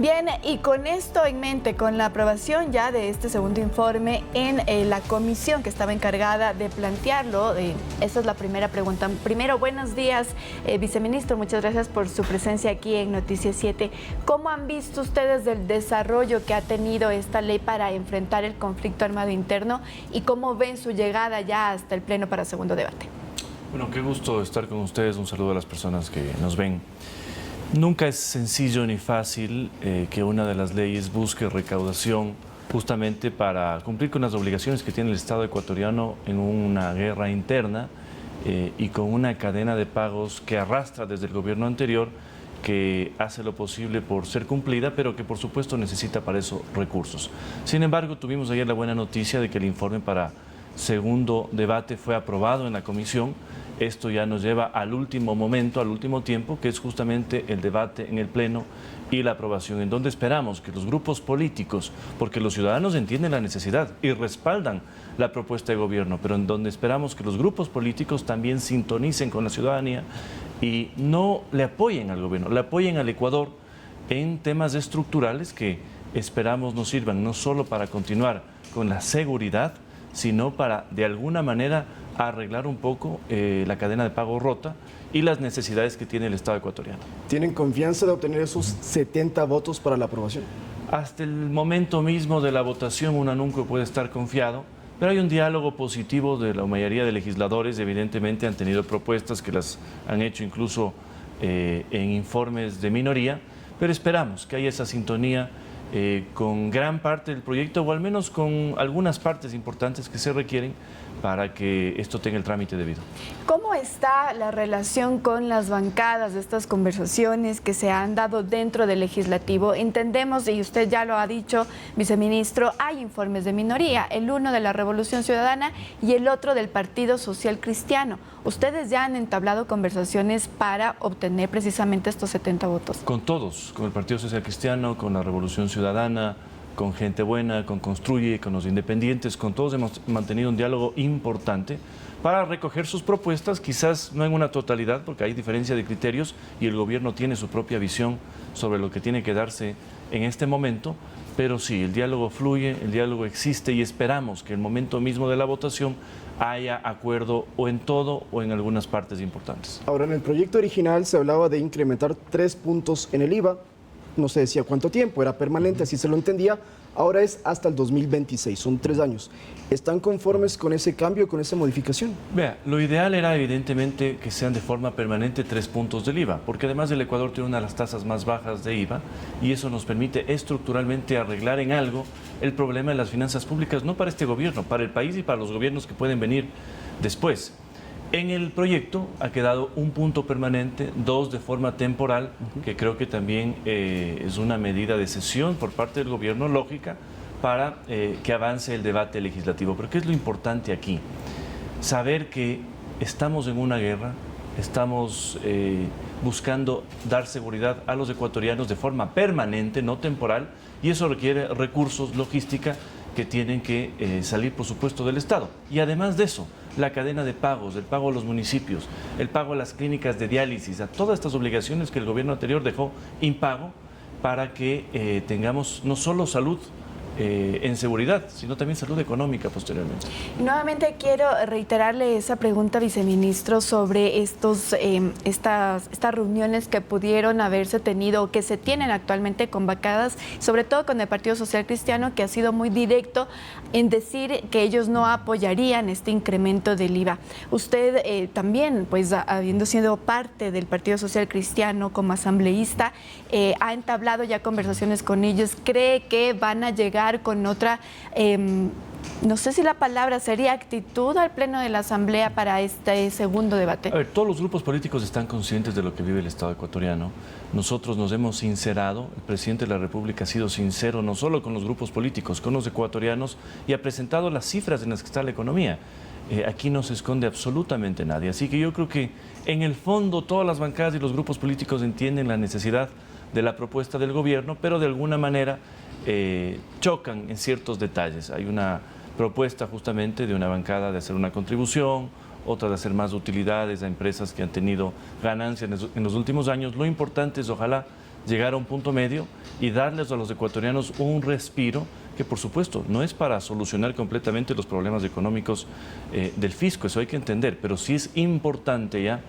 Bien, y con esto en mente, con la aprobación ya de este segundo informe en la comisión que estaba encargada de plantearlo, esa es la primera pregunta. Primero, buenos días, viceministro, muchas gracias por su presencia aquí en Noticias 7. ¿Cómo han visto ustedes el desarrollo que ha tenido esta ley para enfrentar el conflicto armado interno y cómo ven su llegada ya hasta el Pleno para segundo debate? Bueno, qué gusto estar con ustedes. Un saludo a las personas que nos ven. Nunca es sencillo ni fácil que una de las leyes busque recaudación justamente para cumplir con las obligaciones que tiene el Estado ecuatoriano en una guerra interna y con una cadena de pagos que arrastra desde el gobierno anterior, que hace lo posible por ser cumplida, pero que por supuesto necesita para eso recursos. Sin embargo, tuvimos ayer la buena noticia de que el informe para segundo debate fue aprobado en la comisión. Esto ya nos lleva al último momento, al último tiempo, que es justamente el debate en el Pleno y la aprobación, en donde esperamos que los grupos políticos, porque los ciudadanos entienden la necesidad y respaldan la propuesta de gobierno, pero en donde esperamos que los grupos políticos también sintonicen con la ciudadanía y no le apoyen al gobierno, le apoyen al Ecuador en temas estructurales que esperamos nos sirvan no solo para continuar con la seguridad, sino para, de alguna manera, arreglar un poco la cadena de pago rota y las necesidades que tiene el Estado ecuatoriano. ¿Tienen confianza de obtener esos 70 votos para la aprobación? Hasta el momento mismo de la votación uno nunca puede estar confiado, pero hay un diálogo positivo de la mayoría de legisladores. Evidentemente han tenido propuestas que las han hecho incluso en informes de minoría, pero esperamos que haya esa sintonía con gran parte del proyecto, o al menos con algunas partes importantes que se requieren para que esto tenga el trámite debido. ¿Cómo está la relación con las bancadas de estas conversaciones que se han dado dentro del legislativo? Entendemos, y usted ya lo ha dicho, viceministro, hay informes de minoría, el uno de la Revolución Ciudadana y el otro del Partido Social Cristiano. ¿Ustedes ya han entablado conversaciones para obtener precisamente estos 70 votos? Con todos, con el Partido Social Cristiano, con la Revolución Ciudadana, con Gente Buena, con Construye, con los independientes, con todos hemos mantenido un diálogo importante para recoger sus propuestas, quizás no en una totalidad, porque hay diferencia de criterios y el gobierno tiene su propia visión sobre lo que tiene que darse en este momento, pero sí, el diálogo fluye, el diálogo existe y esperamos que el momento mismo de la votación haya acuerdo o en todo o en algunas partes importantes. Ahora, en el proyecto original se hablaba de incrementar 3 puntos en el IVA. No se decía cuánto tiempo, era permanente, así se lo entendía. Ahora es hasta el 2026, son 3 años. ¿Están conformes con ese cambio, con esa modificación? Vea, lo ideal era evidentemente que sean de forma permanente 3 puntos del IVA, porque además el Ecuador tiene una de las tasas más bajas de IVA y eso nos permite estructuralmente arreglar en algo el problema de las finanzas públicas, no para este gobierno, para el país y para los gobiernos que pueden venir después. En el proyecto ha quedado 1 punto permanente, 2 de forma temporal, que creo que también es una medida de cesión por parte del gobierno lógica para que avance el debate legislativo. Pero ¿qué es lo importante aquí? Saber que estamos en una guerra, estamos buscando dar seguridad a los ecuatorianos de forma permanente, no temporal, y eso requiere recursos, logística, que tienen que salir, por supuesto, del Estado. Y además de eso, la cadena de pagos, el pago a los municipios, el pago a las clínicas de diálisis, a todas estas obligaciones que el gobierno anterior dejó impago para que tengamos no solo salud en seguridad, sino también salud económica posteriormente. Nuevamente quiero reiterarle esa pregunta, viceministro, sobre estas reuniones que pudieron haberse tenido o que se tienen actualmente convocadas, sobre todo con el Partido Social Cristiano, que ha sido muy directo en decir que ellos no apoyarían este incremento del IVA. Usted también, pues habiendo sido parte del Partido Social Cristiano como asambleísta, ha entablado ya conversaciones con ellos. ¿Cree que van a llegar con otra, no sé si la palabra sería actitud al Pleno de la Asamblea para este segundo debate? A ver, todos los grupos políticos están conscientes de lo que vive el Estado ecuatoriano. Nosotros nos hemos sincerado, el presidente de la República ha sido sincero no solo con los grupos políticos, con los ecuatorianos, y ha presentado las cifras en las que está la economía. Aquí no se esconde absolutamente nadie. Así que yo creo que en el fondo todas las bancadas y los grupos políticos entienden la necesidad de la propuesta del gobierno, pero de alguna manera chocan en ciertos detalles. Hay una propuesta justamente de una bancada de hacer una contribución, otra de hacer más utilidades a empresas que han tenido ganancias en los últimos años. Lo importante es, ojalá, llegar a un punto medio y darles a los ecuatorianos un respiro que, por supuesto, no es para solucionar completamente los problemas económicos del fisco, eso hay que entender, pero sí es importante ya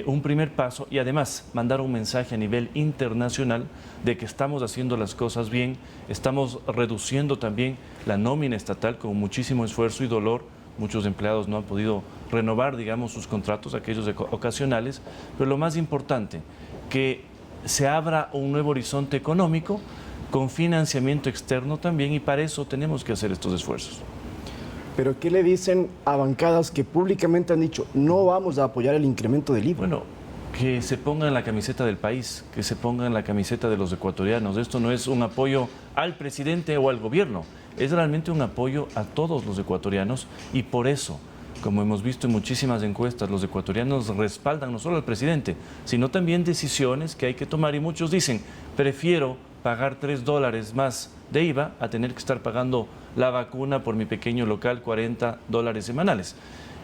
un primer paso y además mandar un mensaje a nivel internacional de que estamos haciendo las cosas bien, estamos reduciendo también la nómina estatal con muchísimo esfuerzo y dolor. Muchos empleados no han podido renovar, digamos, sus contratos, aquellos ocasionales, pero lo más importante, que se abra un nuevo horizonte económico con financiamiento externo también, y para eso tenemos que hacer estos esfuerzos. Pero ¿qué le dicen a bancadas que públicamente han dicho no vamos a apoyar el incremento del IVA? Bueno, que se pongan en la camiseta del país, que se pongan en la camiseta de los ecuatorianos. Esto no es un apoyo al presidente o al gobierno, es realmente un apoyo a todos los ecuatorianos, y por eso, como hemos visto en muchísimas encuestas, los ecuatorianos respaldan no solo al presidente, sino también decisiones que hay que tomar, y muchos dicen, prefiero pagar $3 más de IVA a tener que estar pagando la vacuna por mi pequeño local, $40 semanales.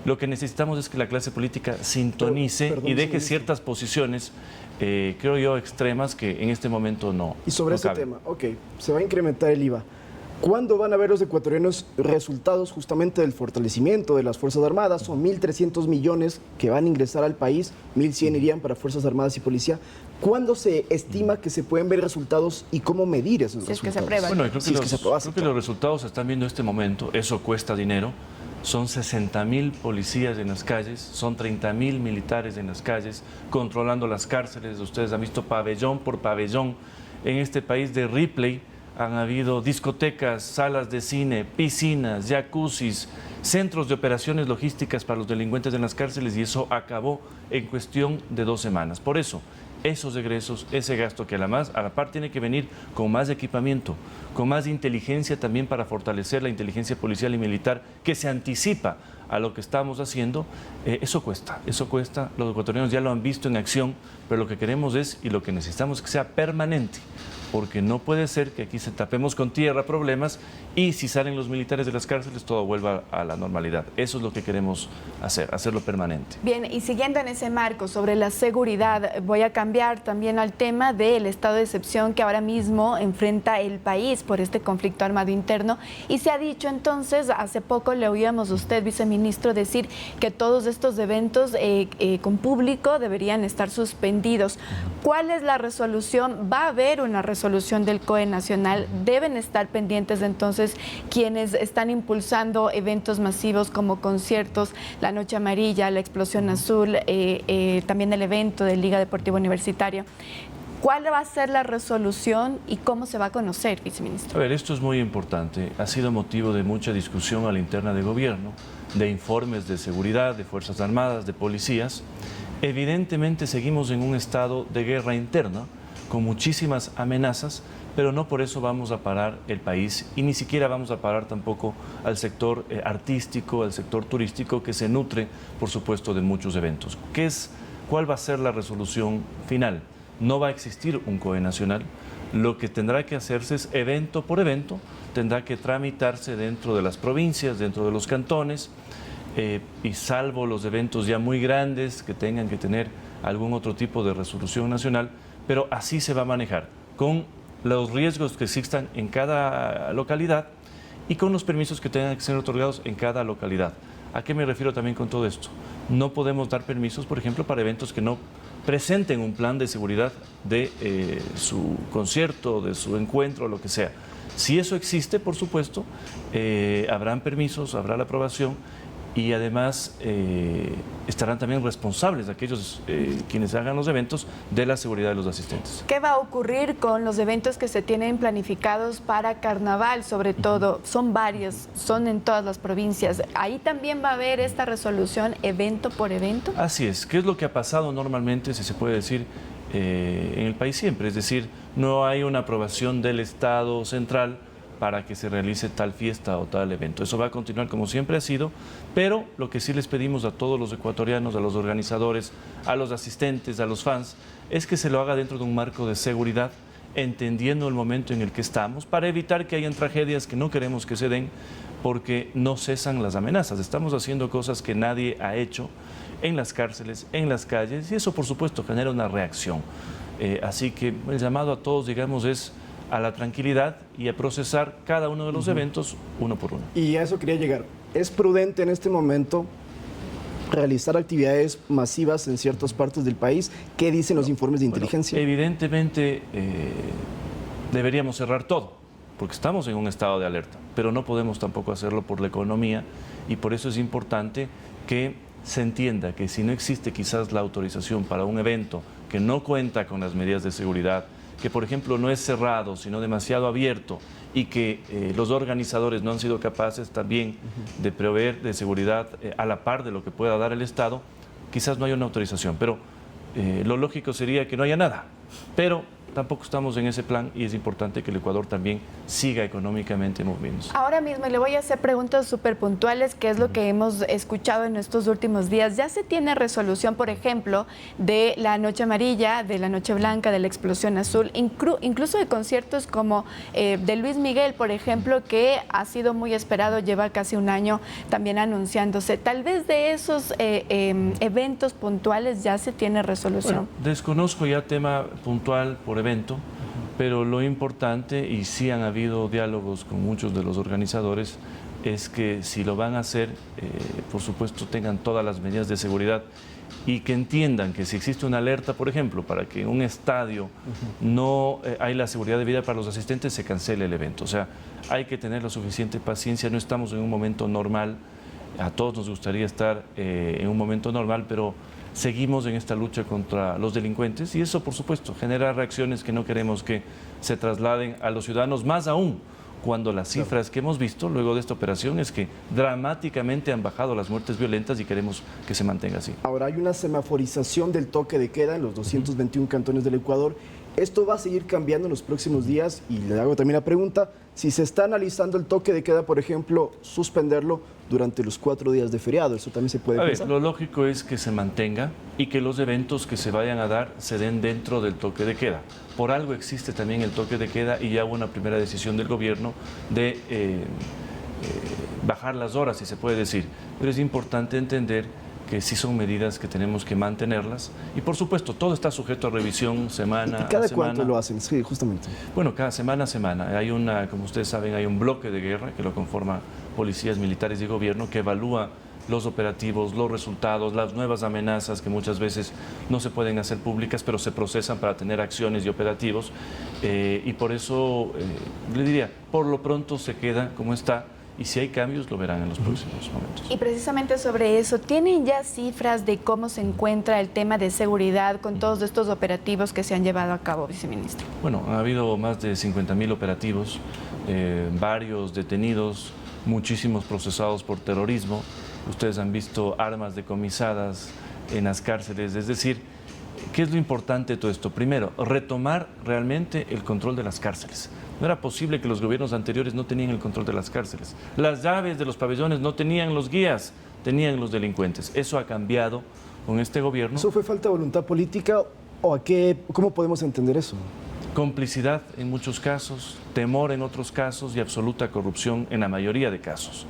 Lo que necesitamos es que la clase política sintonice y deje ciertas posiciones, creo yo, extremas, que en este momento no. Y sobre ese tema, se va a incrementar el IVA. ¿Cuándo van a ver los ecuatorianos resultados justamente del fortalecimiento de las Fuerzas Armadas? Son 1.300 millones que van a ingresar al país, 1.100 irían para Fuerzas Armadas y Policía. ¿Cuándo se estima que se pueden ver resultados y cómo medir esos resultados? Es que se aprueban. Bueno, creo que los resultados se están viendo en este momento, eso cuesta dinero. Son 60.000 policías en las calles, son 30.000 militares en las calles, controlando las cárceles. Ustedes han visto pabellón por pabellón en este país de Ripley. Han habido discotecas, salas de cine, piscinas, jacuzzis, centros de operaciones logísticas para los delincuentes en las cárceles, y eso acabó en cuestión de 2 semanas. Por eso, esos egresos, ese gasto que a la par tiene que venir con más equipamiento, con más inteligencia también para fortalecer la inteligencia policial y militar que se anticipa a lo que estamos haciendo, eso cuesta, los ecuatorianos ya lo han visto en acción, pero lo que queremos es, y lo que necesitamos es que sea permanente, porque no puede ser que aquí se tapemos con tierra problemas y si salen los militares de las cárceles todo vuelva a la normalidad. Eso es lo que queremos hacer, hacerlo permanente. Bien, y siguiendo en ese marco sobre la seguridad, voy a cambiar también al tema del estado de excepción que ahora mismo enfrenta el país por este conflicto armado interno, y se ha dicho entonces, hace poco le oíamos a usted, viceministro, decir que todos estos eventos con público deberían estar suspendidos. ¿Cuál es la resolución? ¿Va a haber una resolución del COE nacional? ¿Deben estar pendientes entonces quienes están impulsando eventos masivos como conciertos, la Noche Amarilla, la Explosión Azul, también el evento de Liga Deportiva Universitaria? ¿Cuál va a ser la resolución y cómo se va a conocer, viceministro? A ver, esto es muy importante. Ha sido motivo de mucha discusión a la interna de gobierno, de informes de seguridad, de Fuerzas Armadas, de policías. Evidentemente seguimos en un estado de guerra interna, con muchísimas amenazas, pero no por eso vamos a parar el país, y ni siquiera vamos a parar tampoco al sector artístico, al sector turístico, que se nutre, por supuesto, de muchos eventos. ¿Cuál va a ser la resolución final? No va a existir un COE nacional. Lo que tendrá que hacerse es evento por evento, tendrá que tramitarse dentro de las provincias, dentro de los cantones, y salvo los eventos ya muy grandes que tengan que tener algún otro tipo de resolución nacional, pero así se va a manejar, con los riesgos que existan en cada localidad y con los permisos que tengan que ser otorgados en cada localidad. ¿A qué me refiero también con todo esto? No podemos dar permisos, por ejemplo, para eventos que no presenten un plan de seguridad de su concierto, de su encuentro, lo que sea. Si eso existe, por supuesto, habrán permisos, habrá la aprobación, y además estarán también responsables aquellos quienes hagan los eventos de la seguridad de los asistentes. ¿Qué va a ocurrir con los eventos que se tienen planificados para carnaval, sobre todo? Son varios, son en todas las provincias. ¿Ahí también va a haber esta resolución evento por evento? Así es. ¿Qué es lo que ha pasado normalmente, si se puede decir, en el país siempre? Es decir, no hay una aprobación del Estado central para que se realice tal fiesta o tal evento. Eso va a continuar como siempre ha sido, pero lo que sí les pedimos a todos los ecuatorianos, a los organizadores, a los asistentes, a los fans, es que se lo haga dentro de un marco de seguridad, entendiendo el momento en el que estamos, para evitar que hayan tragedias que no queremos que se den, porque no cesan las amenazas. Estamos haciendo cosas que nadie ha hecho en las cárceles, en las calles, y eso por supuesto genera una reacción. Así que el llamado a todos, digamos, es a la tranquilidad y a procesar cada uno de los eventos uno por uno. Y a eso quería llegar. ¿Es prudente en este momento realizar actividades masivas en ciertas partes del país? ¿Qué dicen los informes de inteligencia? Bueno, evidentemente deberíamos cerrar todo, porque estamos en un estado de alerta, pero no podemos tampoco hacerlo por la economía, y por eso es importante que se entienda que si no existe quizás la autorización para un evento que no cuenta con las medidas de seguridad, que por ejemplo no es cerrado, sino demasiado abierto, y que los organizadores no han sido capaces también de proveer de seguridad a la par de lo que pueda dar el Estado, quizás no haya una autorización, pero lo lógico sería que no haya nada. Pero tampoco estamos en ese plan y es importante que el Ecuador también siga económicamente moviéndose. Ahora mismo le voy a hacer preguntas súper puntuales, que es lo que hemos escuchado en estos últimos días. ¿Ya se tiene resolución, por ejemplo, de la Noche Amarilla, de la Noche Blanca, de la Explosión Azul, incluso de conciertos como de Luis Miguel, por ejemplo, que ha sido muy esperado, lleva casi un año también anunciándose? Tal vez de esos eventos puntuales ya se tiene resolución. Bueno, desconozco ya tema puntual por evento, pero lo importante, y sí han habido diálogos con muchos de los organizadores, es que si lo van a hacer, por supuesto tengan todas las medidas de seguridad y que entiendan que si existe una alerta, por ejemplo, para que en un estadio no hay la seguridad debida para los asistentes, se cancele el evento. O sea, hay que tener la suficiente paciencia, no estamos en un momento normal, a todos nos gustaría estar en un momento normal, pero seguimos en esta lucha contra los delincuentes y eso, por supuesto, genera reacciones que no queremos que se trasladen a los ciudadanos, más aún cuando las cifras que hemos visto luego de esta operación es que dramáticamente han bajado las muertes violentas y queremos que se mantenga así. Ahora hay una semaforización del toque de queda en los 221 cantones del Ecuador. ¿Esto va a seguir cambiando en los próximos días? Y le hago también la pregunta, si se está analizando el toque de queda, por ejemplo, suspenderlo durante los 4 días de feriado, ¿eso también se puede pensar? Lo lógico es que se mantenga y que los eventos que se vayan a dar se den dentro del toque de queda. Por algo existe también el toque de queda y ya hubo una primera decisión del gobierno de bajar las horas, si se puede decir. Pero es importante entender que sí son medidas que tenemos que mantenerlas y por supuesto todo está sujeto a revisión semana a semana. ¿Y cada cuánto lo hacen? Sí, justamente. Bueno, cada semana a semana. Hay como ustedes saben, hay un bloque de guerra que lo conforma policías, militares y gobierno que evalúa los operativos, los resultados, las nuevas amenazas que muchas veces no se pueden hacer públicas, pero se procesan para tener acciones y operativos. Y por eso le diría, por lo pronto se queda como está. Y si hay cambios, lo verán en los próximos momentos. Y precisamente sobre eso, ¿tienen ya cifras de cómo se encuentra el tema de seguridad con todos estos operativos que se han llevado a cabo, viceministro? Bueno, ha habido más de 50.000 operativos, varios detenidos, muchísimos procesados por terrorismo. Ustedes han visto armas decomisadas en las cárceles, es decir, ¿qué es lo importante de todo esto? Primero, retomar realmente el control de las cárceles. No era posible que los gobiernos anteriores no tenían el control de las cárceles. Las llaves de los pabellones no tenían los guías, tenían los delincuentes. Eso ha cambiado con este gobierno. ¿Eso fue falta de voluntad política o cómo podemos entender eso? Complicidad en muchos casos, temor en otros casos y absoluta corrupción en la mayoría de casos.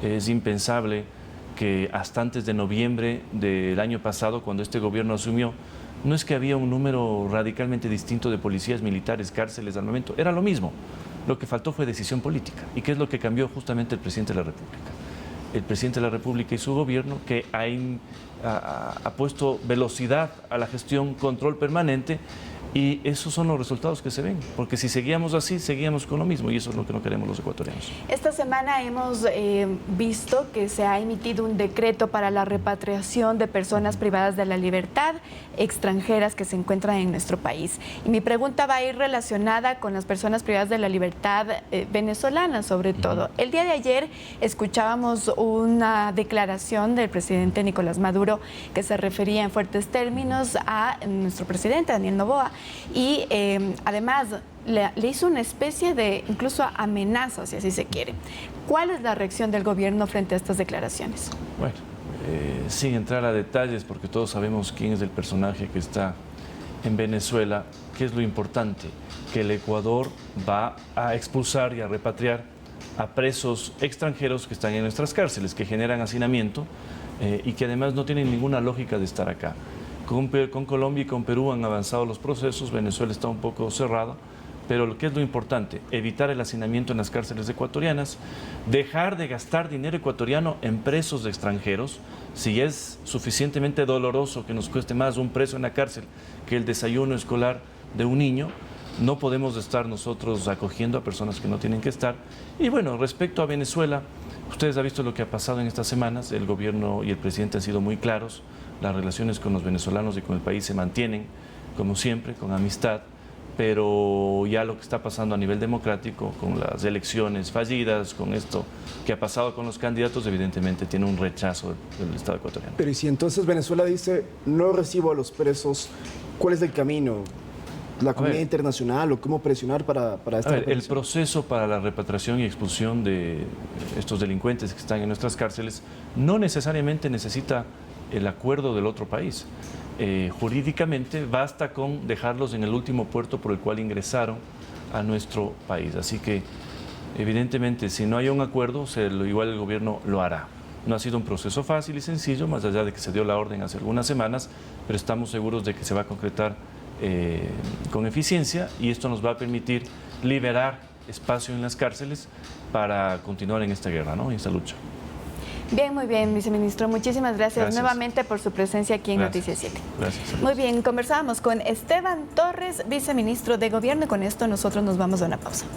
Es impensable que hasta antes de noviembre del año pasado, cuando este gobierno asumió, no es que había un número radicalmente distinto de policías, militares, cárceles, armamento, era lo mismo. Lo que faltó fue decisión política. ¿Y qué es lo que cambió? Justamente el presidente de la República. El presidente de la República y su gobierno que ha puesto velocidad a la gestión, control permanente, y esos son los resultados que se ven, porque si seguíamos así, seguíamos con lo mismo, y eso es lo que no queremos los ecuatorianos. Esta semana hemos visto que se ha emitido un decreto para la repatriación de personas privadas de la libertad extranjeras que se encuentran en nuestro país. Y mi pregunta va a ir relacionada con las personas privadas de la libertad venezolanas, sobre todo. El día de ayer escuchábamos una declaración del presidente Nicolás Maduro que se refería en fuertes términos a nuestro presidente, Daniel Noboa, y además le hizo una especie de incluso amenaza, si así se quiere. ¿Cuál es la reacción del gobierno frente a estas declaraciones? Bueno, sin entrar a detalles, porque todos sabemos quién es el personaje que está en Venezuela, ¿qué es lo importante? Que el Ecuador va a expulsar y a repatriar a presos extranjeros que están en nuestras cárceles, que generan hacinamiento y que además no tienen ninguna lógica de estar acá. Con Colombia y con Perú han avanzado los procesos, Venezuela está un poco cerrada, pero lo que es lo importante, evitar el hacinamiento en las cárceles ecuatorianas, dejar de gastar dinero ecuatoriano en presos de extranjeros. Si es suficientemente doloroso que nos cueste más un preso en la cárcel que el desayuno escolar de un niño, no podemos estar nosotros acogiendo a personas que no tienen que estar. Y bueno, respecto a Venezuela, ustedes han visto lo que ha pasado en estas semanas, el gobierno y el presidente han sido muy claros, las relaciones con los venezolanos y con el país se mantienen, como siempre, con amistad, pero ya lo que está pasando a nivel democrático, con las elecciones fallidas, con esto que ha pasado con los candidatos, evidentemente tiene un rechazo del Estado ecuatoriano. Pero ¿y si entonces Venezuela dice, no recibo a los presos, cuál es el camino? ¿La comunidad internacional o cómo presionar para esta el repatriación? proceso para la repatriación y expulsión de estos delincuentes que están en nuestras cárceles no necesariamente necesita el acuerdo del otro país. Jurídicamente basta con dejarlos en el último puerto por el cual ingresaron a nuestro país. Así que, evidentemente, si no hay un acuerdo, igual el gobierno lo hará. No ha sido un proceso fácil y sencillo, más allá de que se dio la orden hace algunas semanas, pero estamos seguros de que se va a concretar con eficiencia y esto nos va a permitir liberar espacio en las cárceles para continuar en esta guerra, ¿no? En esta lucha. Bien, muy bien, viceministro. Muchísimas gracias nuevamente por su presencia aquí en Noticias 7. Gracias. Muy bien, conversábamos con Esteban Torres, viceministro de Gobierno, y con esto nosotros nos vamos a una pausa.